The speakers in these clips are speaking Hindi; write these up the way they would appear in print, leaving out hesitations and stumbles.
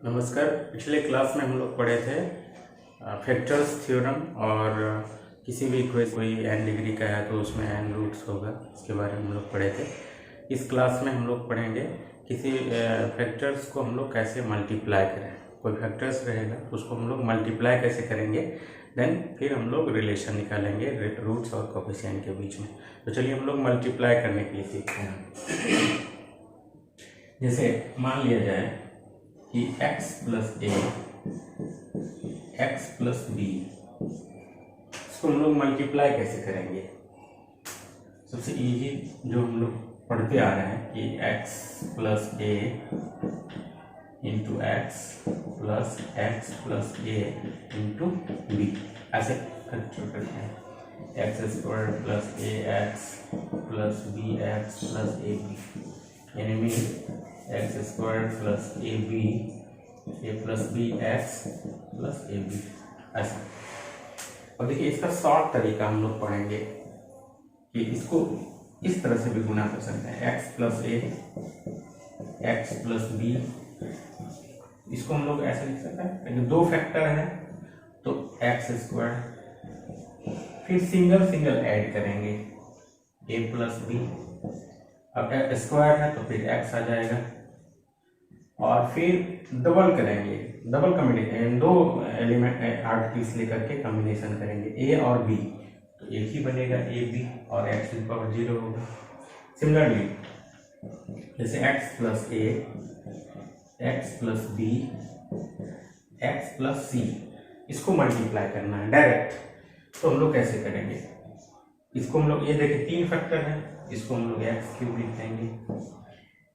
नमस्कार। पिछले क्लास में हम लोग पढ़े थे फैक्टर्स थ्योरम और किसी भी कोई n डिग्री का है तो उसमें n रूट्स होगा, इसके बारे में हम लोग पढ़े थे। इस क्लास में हम लोग पढ़ेंगे किसी फैक्टर्स को हम लोग कैसे मल्टीप्लाई करें। कोई फैक्टर्स रहेगा तो उसको हम लोग मल्टीप्लाई कैसे करेंगे, देन फिर हम लोग रिलेशन निकालेंगे रूट्स और कोफिशिएंट के बीच में। तो चलिए हम लोग मल्टीप्लाई करने के लिए सीखते हैं। जैसे मान लिया जाए कि x प्लस ए x प्लस बी, इसको हम लोग मल्टीप्लाई कैसे करेंगे। सबसे इजी जो हम लोग पढ़ते आ रहे हैं कि x plus A into X plus A into B, ऐसे करते हैं। X square plus A X plus B X plus A B, यानी X square plus A plus B X plus A B, ऐसा। और देखिए इसका शॉर्ट तरीका हम लोग पढ़ेंगे कि इसको इस तरह से भी गुना कर सकते हैं। X plus A X plus B, इसको हम लोग ऐसे लिख सकते हैं। दो फैक्टर है तो एक्स स्क्वायर, फिर सिंगल ऐड करेंगे ए प्लस बी, अब स्क्वायर है तो फिर एक्स आ जाएगा, और फिर डबल करेंगे, डबल कॉम्बिनेशन, दो एलिमेंट आर्टिकल्स लेकर के कॉम्बिनेशन करेंगे ए और बी, तो एक ही बनेगा ए बी और एक्स की पावर 0 होगा। सिमिलरली जैसे X plus A X plus B X plus C, इसको मल्टीप्लाई करना है डायरेक्ट, तो हम लोग कैसे करेंगे। इसको हम लोग, ये देखिए तीन फैक्टर है, इसको हम लोग एक्स क्यूब लिख देंगे,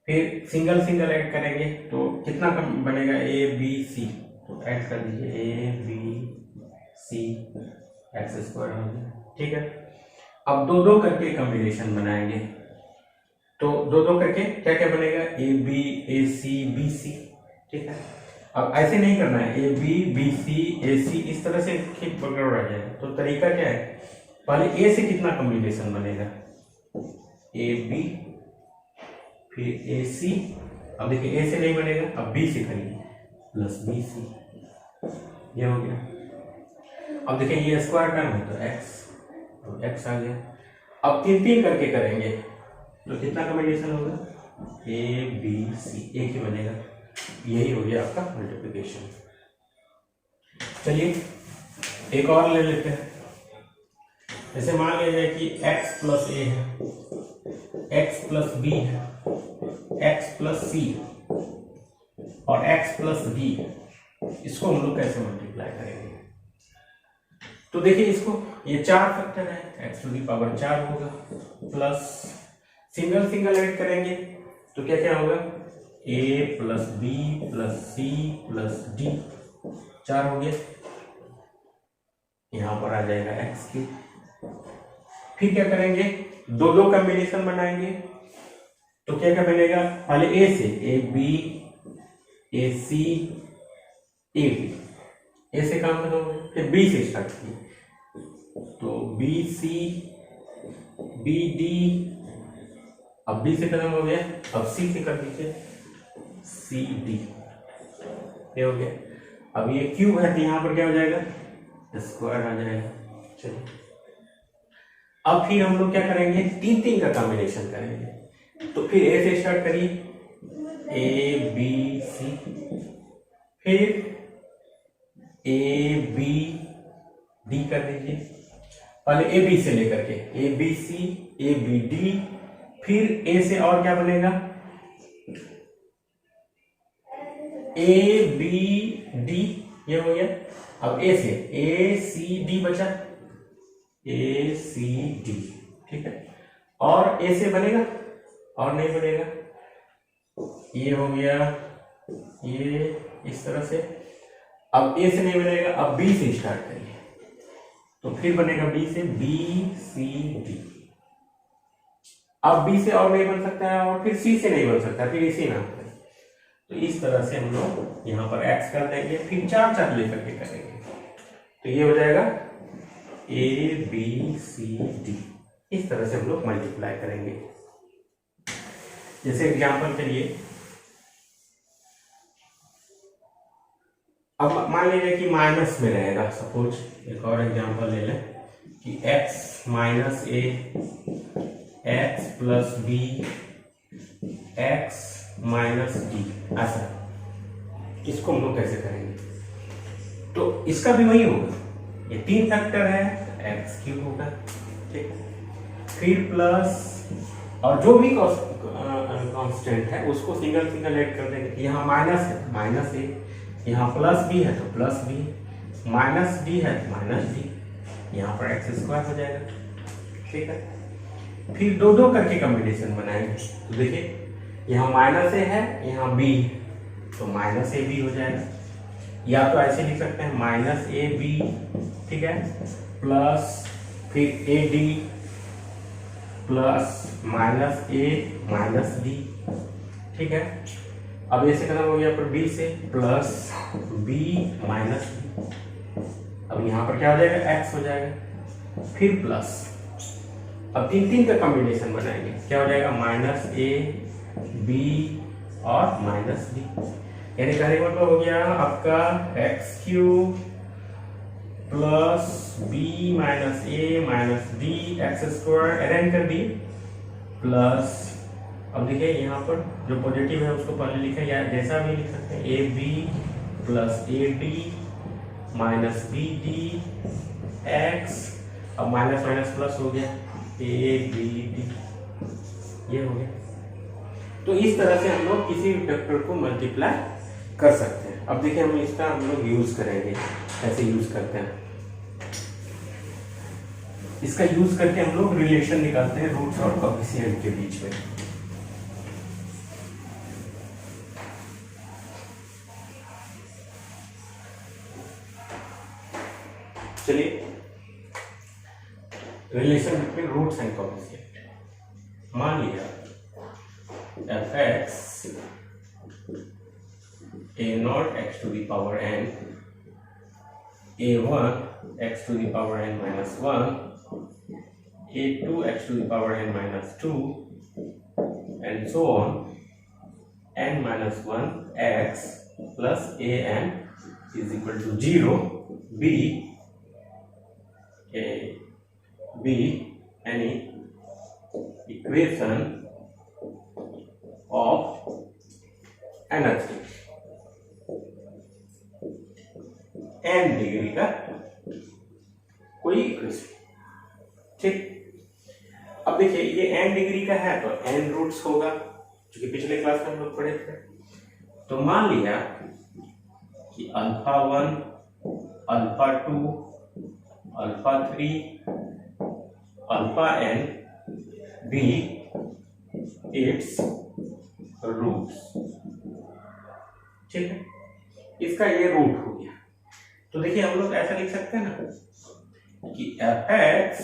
फिर सिंगल ऐड करेंगे तो कितना कम बनेगा, ए बी सी, तो ऐड कर दीजिए a b c, x square हो गया, ठीक है। अब दो करके कॉम्बिनेशन बनाएंगे, तो दो करके क्या क्या बनेगा, A B A C B C, ठीक है। अब ऐसे नहीं करना है, ए बी बी सी ए सी, इस तरह से ठीक पकड़ आ जाएगा। तो तरीका क्या है, पहले ए से कितना कॉम्बिनेशन बनेगा, ए बी फिर ए सी, अब देखिए ए से नहीं बनेगा, अब बी से करिए प्लस बी सी, ये हो गया। अब देखिए ये स्क्वायर टर्म है तो एक्स, तो एक्स आ गया। अब तीन करके करेंगे तो कितना कॉम्बिनेशन होगा, ए बी सी, एक ही बनेगा, यही हो गया आपका मल्टीप्लिकेशन। चलिए एक और ले लेते हैं। जैसे मान लिया जाए कि x प्लस ए है, x प्लस बी है, x प्लस सी और x प्लस डी, इसको हम लोग कैसे मल्टीप्लाई करेंगे। तो देखिए इसको, ये चार फैक्टर है, x टू दी पावर 4 होगा, प्लस सिंगल ऐड करेंगे तो क्या क्या होगा, a plus b plus c plus d, 4 हो गया। यहां पर आ जाएगा एक्स क्यूब। फिर क्या करेंगे, दो कॉम्बिनेशन बनाएंगे, तो क्या क्या बनेगा, पहले ए से A B A C a B, ए से काम खत्म, फिर बी से स्टार्ट किए, तो बी सी बी डी, अब बी से खत्म हो गया, अब सी से कर दीजिए सी डी, ये हो गया। अब ये क्यूब है तो यहां पर क्या हो जाएगा, स्क्वायर आ जाएगा। चलिए अब फिर हम लोग क्या करेंगे, तीन का कॉम्बिनेशन करेंगे, तो फिर ए से स्टार्ट करिए, ए बी सी, फिर ए बी डी कर दीजिए, पहले ए बी से लेकर के a b c a b d, फिर ए से और क्या बनेगा, ए बी डी, ये हो गया। अब ए से ए सी डी बचा, ए सी डी, ठीक है। और ए से बनेगा और नहीं बनेगा, ये हो गया, ये इस तरह से। अब ए से नहीं बनेगा, अब बी से स्टार्ट करिए, तो फिर बनेगा बी से बी सी डी, अब बी से और नहीं बन सकता है, और फिर सी से नहीं बन सकता, फिर इसी नाम पर। तो इस तरह से हम लोग यहाँ पर एक्स कर देंगे, फिर चार लेकर के करेंगे, तो ये हो जाएगा ए बी सी डी। इस तरह से हम लोग मल्टीप्लाई करेंगे। जैसे एग्जाम्पल के लिए अब मान लीजिए कि माइनस में रहेगा, सपोज एक और एग्जांपल ले लें कि x minus A X plus B X minus D, ऐसा। इसको हम लोग कैसे करेंगे? तो इसका भी वही होगा, ये 3 फैक्टर है, एक्स क्यूब होगा, ठीक है। फिर प्लस और जो भी कांस्टेंट है उसको सिंगल सिंगल ऐड कर देंगे। यहाँ माइनस है तो माइनस ए, यहाँ प्लस बी है तो प्लस बी, माइनस डी है तो माइनस डी, यहाँ पर एक्स स्क्वायर हो जाएगा, ठीक है। फिर दो दो करके कॉम्बिनेशन बनाएंगे। तो देखिए यहाँ माइनस ए है, यहाँ बी, तो माइनस ए बी हो जाएगा, या तो ऐसे लिख सकते हैं माइनस ए बी, ठीक है, प्लस फिर A D plus minus A minus D, ठीक है। अब ऐसे खत्म हो गया पर बी से, प्लस बी माइनस बी, अब यहाँ पर क्या हो जाएगा, एक्स हो जाएगा, फिर प्लस, अब 3 का कॉम्बिनेशन बनाएंगे, क्या हो जाएगा, माइनस ए बी और माइनस डी, यानी कहने का मतलब हो गया आपका X cube plus B minus A minus D X square arrange कर दिए, प्लस अब देखिए यहाँ पर जो पॉजिटिव है उसको पहले लिखा, या जैसा भी लिख सकते हैं, a b plus a d minus b d x, अब माइनस माइनस प्लस हो गया, ए बी डी, ये हो गया। तो इस तरह से हम लोग किसी वेक्टर को मल्टीप्लाई कर सकते हैं। अब देखिए हम इसका हम लोग यूज करेंगे, कैसे यूज करते हैं। इसका यूज करके हम लोग रिलेशन निकालते हैं रूट्स और कोएफिशिएंट के बीच में। चलिए, relation between roots and coefficient. मान लिया f x a not x to the power n, a1 x to the power n minus 1, a2 x to the power n minus 2, and so on, n minus 1 x plus an is equal to 0, b any equation of energy n degree का कोई इक्वेशन, ठीक। अब देखिए ये n डिग्री का है तो n रूट्स होगा, क्योंकि पिछले क्लास में हम लोग पढ़े थे। तो मान लिया कि alpha 1 alpha 2 alpha 3 alpha n be its roots, ठीक है। इसका ये रूट हो गया। तो देखिए हम लोग ऐसा लिख सकते हैं ना कि f x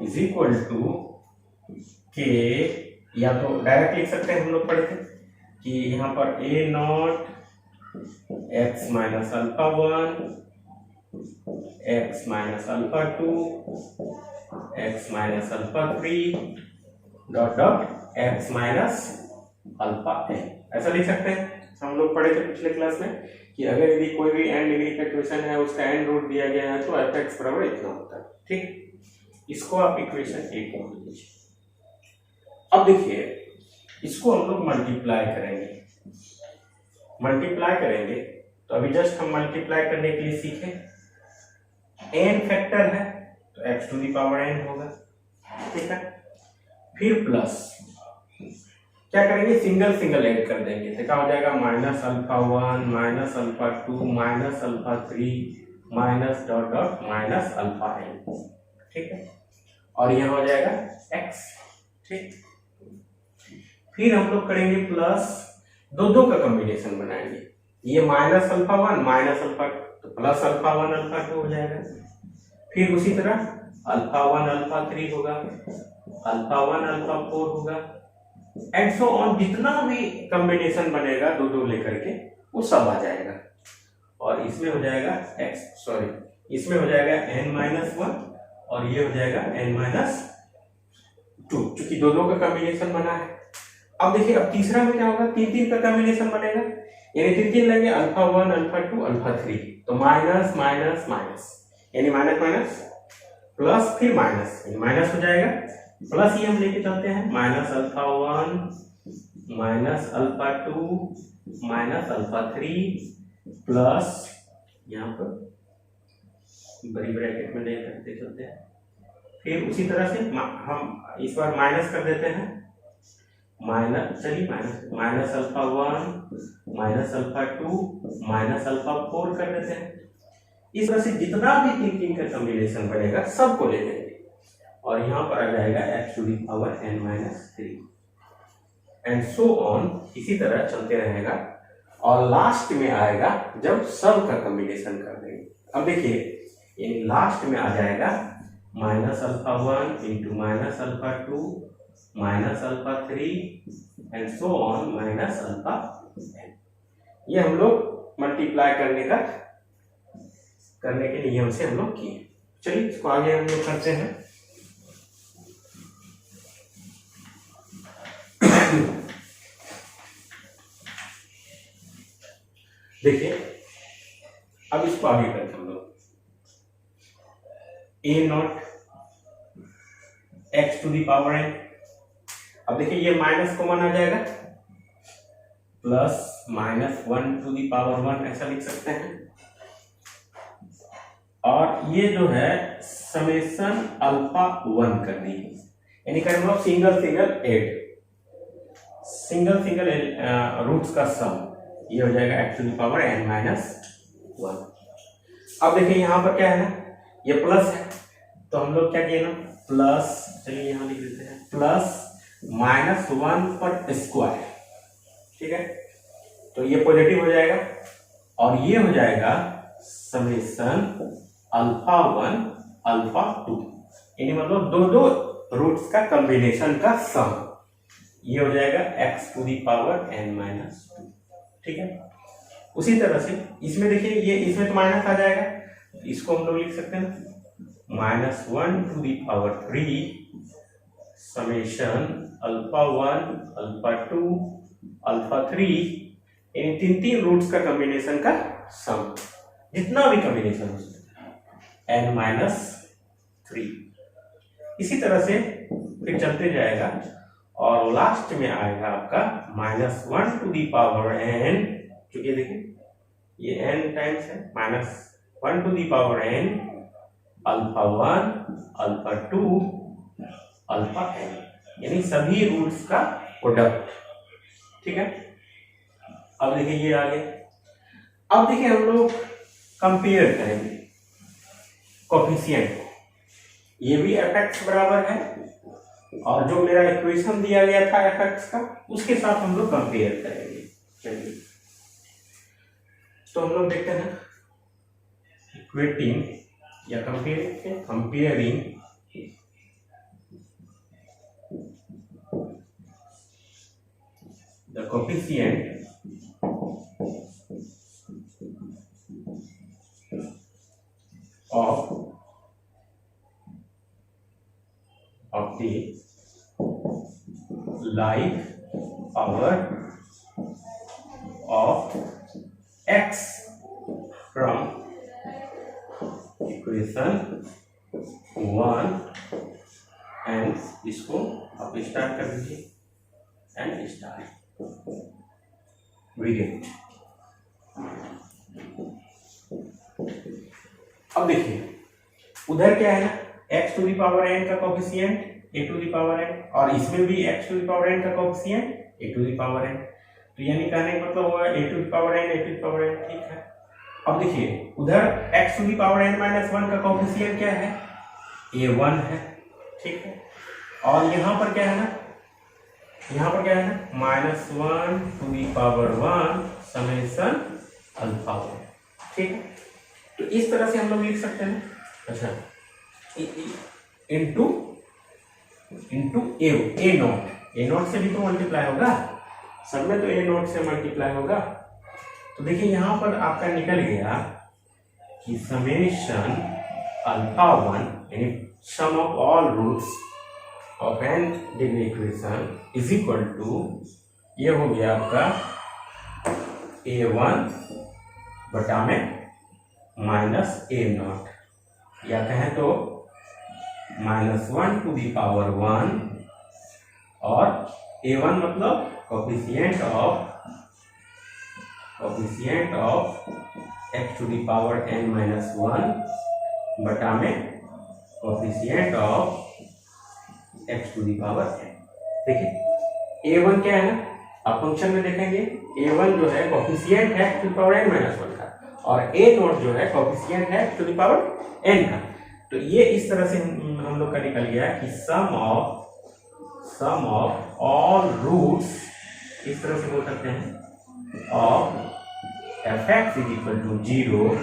is equal to k, या तो डायरेक्ट लिख सकते हैं, हम लोग पढ़े थे कि यहाँ पर A not X minus alpha 1 X minus alpha 2 X minus alpha 3 dot dot X minus alpha N, ऐसा लिख सकते हैं। हम लोग पढ़े थे पिछले क्लास में कि अगर यदि कोई भी n डिग्री का इक्वेशन है, उसका n रूट दिया गया है, तो एफ एक्स बराबर इतना होता है, ठीक। इसको आप इक्वेशन 1 बोल लीजिए। अब देखिए इसको हम लोग मल्टीप्लाई करेंगे, तो अभी जस्ट हम मल्टीप्लाई करने के लिए सीखे, n फैक्टर है तो x to the power n होगा, ठीक है। फिर प्लस क्या करेंगे, सिंगल सिंगल ऐड कर देंगे, तो क्या हो जाएगा, minus alpha 1 minus alpha 2 minus alpha 3 minus dot dot minus alpha n, ठीक है। और यह हो जाएगा x, ठीक। फिर हम लोग करेंगे प्लस, दो का कॉम्बिनेशन बनाएंगे, ये माइनस अल्फा 1 माइनस अल्फा तो प्लस अल्फा 1 अल्फा 2 हो जाएगा। फिर उसी तरह अल्फा 1 अल्फा 3 होगा, अल्फा 1 अल्फा 4 होगा, एंड सो ऑन, जितना भी कॉम्बिनेशन बनेगा दो लेकर के वो सब आ जाएगा। और इसमें हो जाएगा इसमें हो जाएगा n माइनस 1 और ये हो जाएगा n माइनस 2, क्योंकि दो का कॉम्बिनेशन बना है। अब देखिए अब तीसरा में क्या होगा, 3 का कॉम्बिनेशन बनेगा, यानी तीन तीन लगे, अल्फा 1, अल्फा 2, अल्फा 3, तो माइनस माइनस माइनस, यानी माइनस माइनस प्लस, फिर माइनस, यानी माइनस हो जाएगा, प्लस ही हम लेके चलते हैं, minus alpha 1 minus alpha 2 minus alpha 3 plus, यहाँ पर बड़ी ब्रैकेट में ले करते चलते हैं, फिर उसी तरह से हम इस बार माइनस कर देते हैं, माइनस, चलिए minus alpha 1 minus alpha 2 minus alpha 4 कर देते हैं। इस तरह से जितना भी तीन तीन का कॉम्बिनेशन बनेगा सबको ले लेंगे और यहाँ पर आ जाएगा x to the power n minus 3 and so on, इसी तरह चलते रहेगा और लास्ट में आएगा जब सब का कॉम्बिनेशन कर देंगे। अब देखिए लास्ट में आ जाएगा minus alpha 1 into minus alpha 2 minus alpha 3 and so on minus alpha n। ये हम लोग मल्टीप्लाई करने के नियम से हम लोग किए। चलिए इसको आगे हम लोग करते हैं। देखिए अब इसको आगे करते हैं हम लोग, A not x to the power N. अब देखिए ये माइनस कॉमन आ जाएगा, plus minus 1 to the power 1 ऐसा लिख सकते हैं, और ये जो है समेशन अल्फा 1 करनी है, यानी करें हम लोग सिंगल सिंगल रूट्स का सम, ये हो जाएगा x to the power n minus 1। अब देखिए यहाँ पर क्या है ना, ये प्लस है तो हम लोग क्या किए ना, प्लस, चलिए यहाँ लिख देते हैं, प्लस माइनस 1 पर स्क्वायर, ठीक है, तो ये पॉजिटिव हो जाएगा और ये हो जाएगा समेशन अल्फा 1 अल्फा 2, यानी मतलब दो रूट्स का कॉम्बिनेशन का सम, ये हो जाएगा x to the power n minus 2, ठीक है। उसी तरह से इसमें देखिए ये इसमें तो माइनस आ जाएगा, इसको हम लोग लिख सकते हैं minus 1 to the power 3 summation alpha 1 alpha 2 alpha 3, यानी तीन तीन रूट्स का कॉम्बिनेशन का सम, जितना भी कॉम्बिनेशन हो सकता है n माइनस 3। इसी तरह से फिर चलते जाएगा और लास्ट में आएगा आपका minus 1 to the power n, क्योंकि देखिए ये n टाइम्स है, minus 1 to the power n alpha 1 alpha 2 alpha n, यानी सभी रूट्स का प्रोडक्ट, ठीक है। अब देखिए ये आ गया। अब देखिए हम लोग कंपेयर करेंगे कोफिशिएंट को, ये भी fx बराबर है और जो मेरा इक्वेशन दिया गया था fx का उसके साथ हम लोग कंपेयर करेंगे। चलिए तो हम लोग देखते हैं इक्वेटिंग या comparing the coefficient of the life power of x from equation 1 and इसको आप स्टार्ट कर दीजिए एंड स्टार्ट वीडियो। अब देखिए उधर क्या है ना, x to the power n का coefficient a to the power n, और इसमें भी x to the power n का coefficient a to the power n, तो यानी कहने का मतलब होगा a to the power n a to the power n, ठीक है। अब देखिए उधर x to the power n minus 1 का कोफिशिएंट क्या है, a1 है, ठीक है, और यहाँ पर क्या है ना, यहाँ पर क्या है ना minus 1 to the power 1 summation alpha 1, ठीक है। तो इस तरह से हम लोग लिख सकते हैं, अच्छा इंटू ए नोट से भी तो मल्टीप्लाई होगा, सब में तो ए नोट से मल्टीप्लाई होगा। तो देखिए यहाँ पर आपका निकल गया कि समेशन अल्फा 1 यानी sum of all roots of an given equation is equal to, ये हो गया आपका a1 बटा में माइनस a0, या कहें तो -1 टू दी पावर 1 और a1 मतलब coefficient of x to the power n-1 बटा में coefficient of x to the power n। देखिए a1 क्या है, अब फंक्शन में देखेंगे a1 जो है कोफिशिएंट है x to the power n-1 का, और a0 जो है कोफिशिएंट है x to the power n का। तो ये इस तरह से हम लोग का निकल गया कि सम ऑफ ऑल रूट्स, इस तरह से बोल सकते हैं, of fx is equal to 0,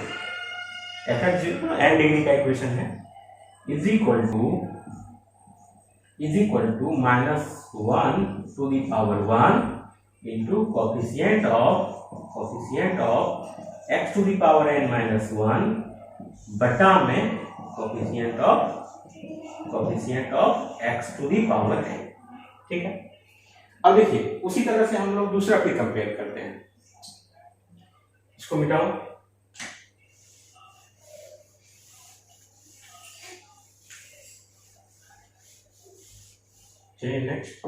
fx n degree का इक्वेशन है, is equal to -1 to the power 1 into coefficient of x to the power n-1 बटा में coefficient of x to the power n। ठीक है, अब देखिए उसी तरह से हम लोग दूसरा पे कंपेयर करते हैं, इसको मिटाओ। चलिए नेक्स्ट,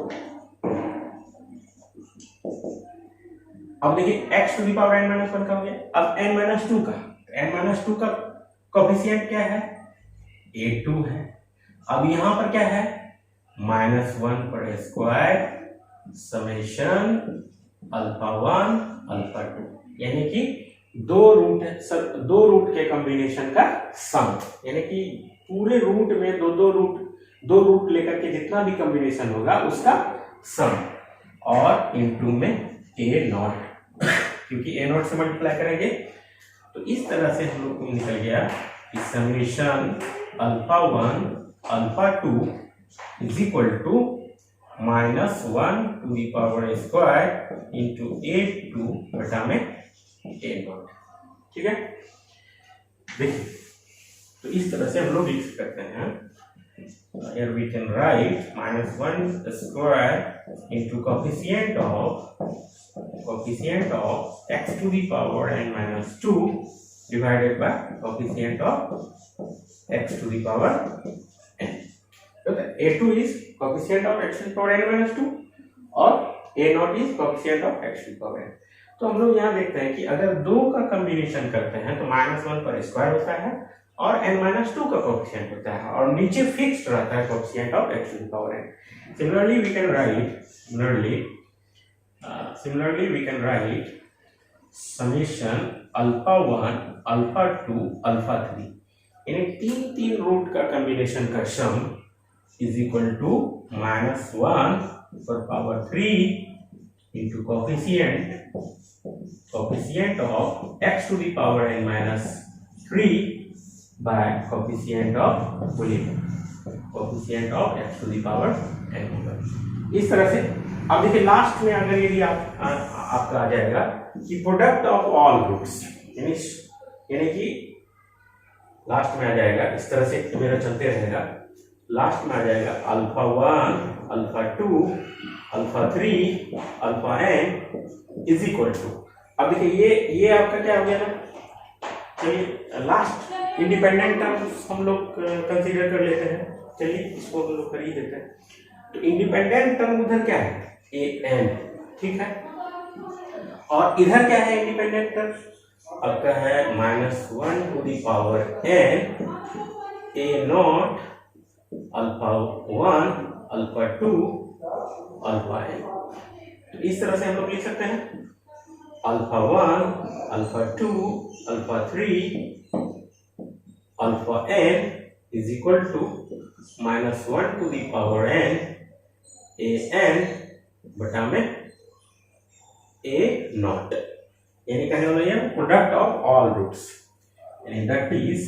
अब देखिए x to the power n-1 का हो गया, अब n-2 का, n-2 का कोफिशिएंट क्या है, a2 है। अब यहां पर क्या है, -1 पर स्क्वायर समेशन α1 α2, यानी कि दो रूट के कॉम्बिनेशन का सम, यानी कि पूरे रूट में दो रूट लेकर के जितना भी कॉम्बिनेशन होगा उसका सम, और इनटू में a0, क्योंकि a0 से मल्टीप्लाई करेंगे। तो इस तरह से हम लोग को निकल गया कि summation α1 α2 is equal to -1 to the power square into a2 बटा में a0। ठीक है, देखिए तो इस तरह से हम लोग लिख सकते हैं, here we can write -1 square into coefficient of x to the power n-2 divided by coefficient of x to the power n। तो a2 is coefficient of x to the power n-2 और a0 is coefficient of x to the power n। तो हम लोग यहाँ देखते हैं कि अगर दो का कॉम्बिनेशन करते हैं तो -1 पर स्क्वायर होता है और n-2 का कोफिशिएंट होता है, और नीचे फिक्स्ड रहता है coefficient of x to the power n। Similarly we can write summation α1 α2 α3, यानी तीन रूट का कॉम्बिनेशन का सम इज इक्वल टू -1 पर power 3 into coefficient of x to the power n-3 by coefficient of x to the power n। इस तरह से अब देखिए लास्ट में अगर यदि आपका आ जाएगा कि प्रोडक्ट ऑफ ऑल रूट्स, यानी कि लास्ट में आ जाएगा, इस तरह से मेरा चलते रहेगा, लास्ट में आ जाएगा α1 α2 α3 αn इज इक्वल टू, अब देखिए ये आपका क्या हो गया ना, चलिए लास्ट इंडिपेंडेंट टर्म्स हम लोग कंसीडर कर लेते हैं, चलिए इसको हम लोग कर ही देते हैं। तो इंडिपेंडेंट टर्म उधर क्या है, an, ठीक है, और इधर क्या है इंडिपेंडेंट टर्म, आपका है -1 to the power n a0 α1 α2 αn। तो इस तरह से हम लोग लिख सकते हैं α1 α2 α3 αn is equal to -1 to the power n an बटा में a0, यानी कहने वाला ये प्रोडक्ट ऑफ ऑल रूट्स, यानी that is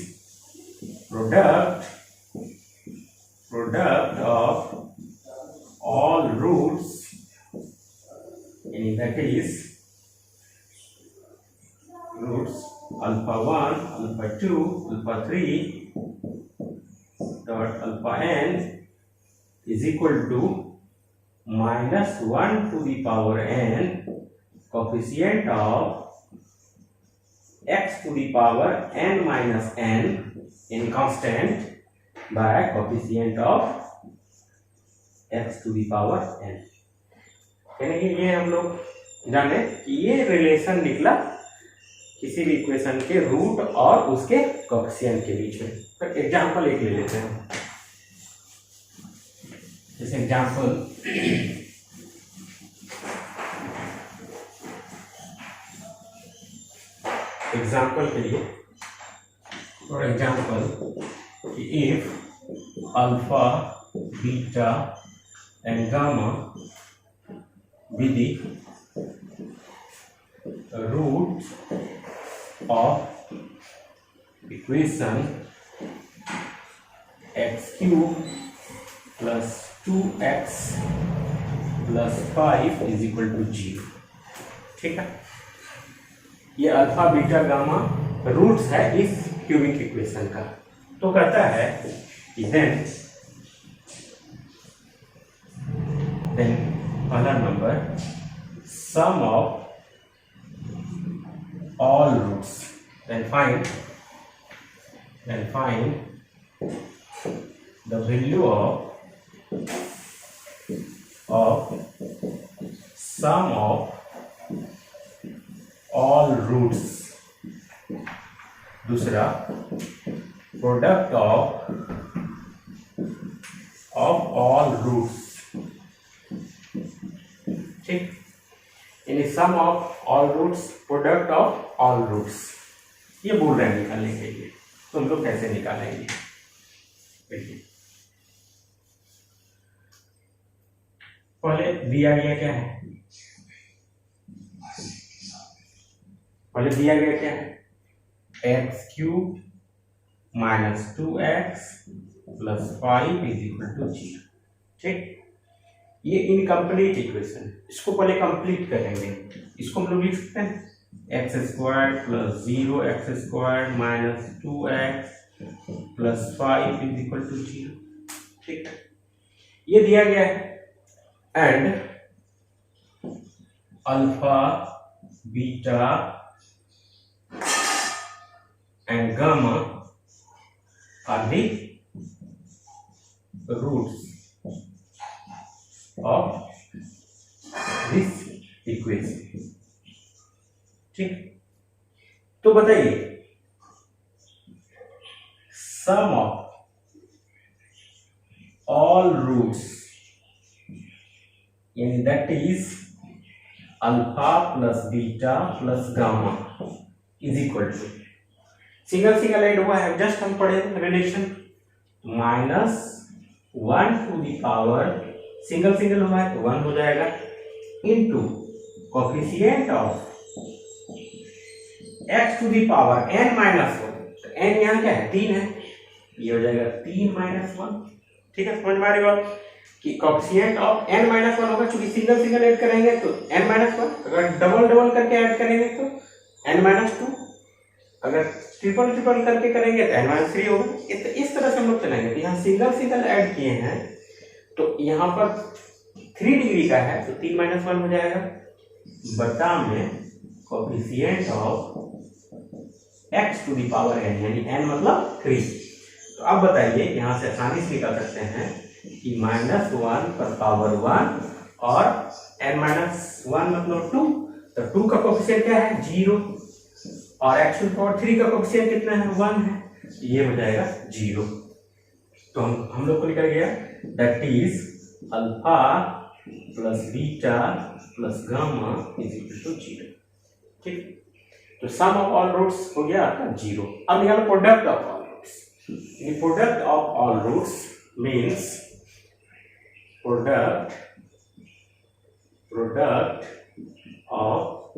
product of all roots, यानी that is roots α1 α2 α3 dot αn is equal to -1 to the power n coefficient of x to the power n minus n in constant by coefficient of x to the power n। यानी कि ये हम लोग जाने कि ये रिलेशन निकला किसी भी इक्वेशन के रूट और उसके कोएफिशिएंट के बीच में। तो एग्जांपल एक ले लेते हैं, जैसे एग्जांपल के लिए for example if alpha beta and gamma be the root of equation x cube plus 2x plus 5 is equal to 0। ठीक है, ये अल्फा बीटा गामा रूट्स है इस क्यूबिक इक्वेशन का। तो कहता है कि then पहला number sum of all roots, then find the value of sum of all roots। दूसरा प्रोडक्ट of all roots। ठीक, यानी sum of all roots, product of all roots, ये बोल रहे हैं निकालने के लिए। तो हम लोग कैसे निकालेंगे, देखिए पहले दिया गया क्या है, x cube minus 2x plus 5 is equal to 0। ठीक, ये इनकम्प्लीट इक्वेशन, इसको पहले कंप्लीट करेंगे। इसको हम लोग लिख सकते हैं x square plus 0x² minus 2x plus 5 is equal to 0। ठीक है, ये दिया गया है and alpha beta and gamma are the roots of this equation। ठीक, तो बताइए sum of all roots यानी that is alpha plus beta plus gamma is equal to, single single add हुआ है, जस्ट हम पढ़े relation -1 to the power, single single हुआ है तो 1 हो जाएगा, into coefficient of x to the power n minus 1। तो n यहाँ क्या है, 3 है, ये हो जाएगा 3 माइनस 1। ठीक है, समझ में आ रही बात कि कोएफिशिएंट ऑफ n माइनस 1 होगा, चूंकि सिंगल सिंगल ऐड करेंगे तो n माइनस 1, अगर डबल डबल करके ऐड करेंगे तो n माइनस 2, अगर ट्रिपल ट्रिपल करके करेंगे तो n माइनस 3 होगा। इस तरह से हम लोग चलेंगे। तो यहाँ सिंगल सिंगल ऐड किए हैं तो यहाँ पर 3 डिग्री का है तो 3 माइनस 1 हो जाएगा, बटा में coefficient of x to the power n, यानी n मतलब 3। तो अब बताइए, यहाँ से आसानी से निकाल सकते हैं कि -1 पर पावर 1 और n माइनस 1 मतलब 2, तो 2 का कोएफिशिएंट क्या है, 0, और x टू पावर 3 का कोएफिशिएंट कितना है, 1 है, ये हो जाएगा 0। तो हम लोग को निकल गया that is alpha plus beta plus gamma is equal to 0। ठीक, तो सम ऑफ ऑल रूट्स हो गया आपका 0। अब निकालो product of all roots. Product of all roots means product of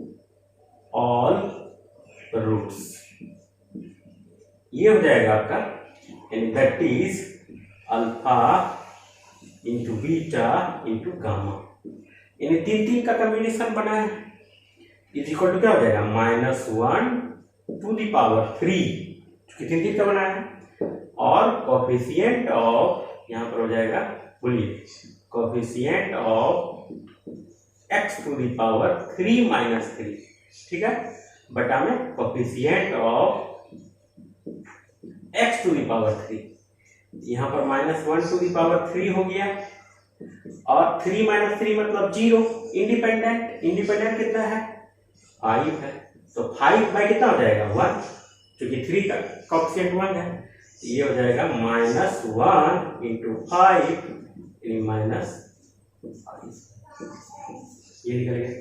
all roots, ये हो जाएगा आपका, and that is alpha into beta into gamma, यानी 3 का कॉम्बिनेशन बना है, इज इक्वल टू क्या हो जाएगा, -1 टू द पावर 3, क्योंकि 3 का बना है, और कोएफिशिएंट ऑफ यहाँ पर हो जाएगा, बोलिए coefficient of x to the power 3 minus 3। ठीक है, बटा में coefficient of x to the power 3। यहाँ पर -1 टू द पावर 3 हो गया और 3 - 3 मतलब 0। इंडिपेंडेंट कितना है 5 है, तो 5 बाई कितना हो जाएगा 1, क्योंकि 3 का कोफिशिएंट 1 है, ये हो जाएगा -1 × 5 -5, ये निकल गया।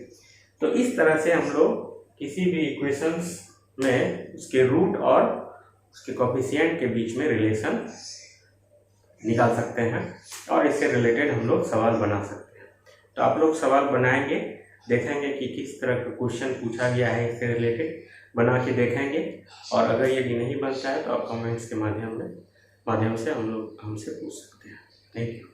तो इस तरह से हम लोग किसी भी इक्वेशंस में उसके रूट और उसके कोफिशिएंट के बीच में रिलेशन निकाल सकते हैं और इससे रिलेटेड हम लोग सवाल बना सकते हैं। तो आप लोग सवाल बनाएंगे, देखेंगे कि किस तरह का क्वेश्चन पूछा गया है, इससे रिलेटेड बना के देखेंगे। और अगर ये भी नहीं बनता है तो आप कमेंट्स के माध्यम से हम लोग हमसे पूछ सकते हैं। Thank you.